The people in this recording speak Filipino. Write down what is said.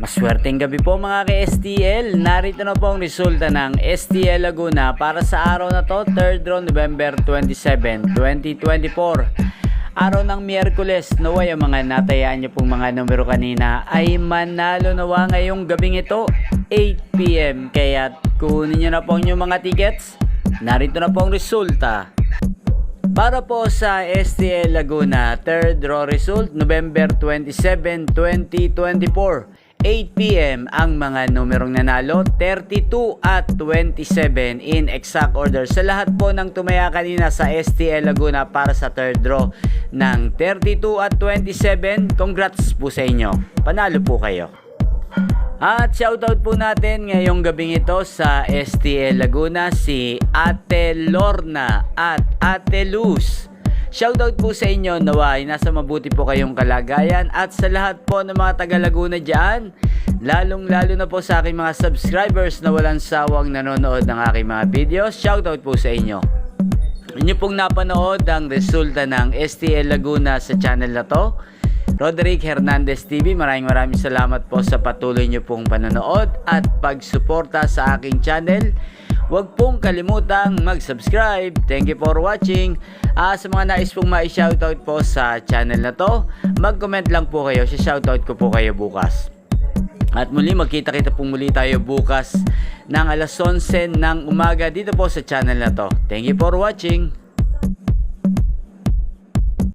Maswerteng gabi po mga ka-STL. Narito na po ang resulta ng STL Laguna para sa araw na to, 3rd draw November 27, 2024. Araw ng Miyerkules, naway ang mga natayaan nyo pong mga numero kanina ay manalo nawa ngayong gabing ito, 8 PM. Kaya kunin nyo na po yung mga tickets. Narito na po ang resulta. Para po sa STL Laguna, 3rd draw result, November 27, 2024. 8 PM ang mga numerong nanalo, 32 at 27 in exact order. Sa lahat po ng tumaya kanina sa STL Laguna para sa 3rd draw ng 32 at 27, congrats po sa inyo. Panalo po kayo. At shoutout po natin ngayong gabing ito sa STL Laguna si Ate Lorna at Ate Luz. Shoutout po sa inyo, naway nasa mabuti po kayong kalagayan at sa lahat po ng mga taga Laguna dyan, lalong lalo na po sa aking mga subscribers na walang sawang nanonood ng aking mga videos. Shoutout po sa inyo. Inyo pong napanood ang resulta ng STL Laguna sa channel na to, Roderick Hernandez TV. Maraming salamat po sa patuloy nyo pong panonood at pagsuporta sa aking channel. Huwag pong kalimutang mag-subscribe. Thank you for watching. Sa mga nais pong ma-shoutout po sa channel na to, mag-comment lang po kayo. Shoutout ko po kayo bukas. At muli, magkita-kita po muli tayo bukas ng alas 11 ng umaga dito po sa channel na to. Thank you for watching.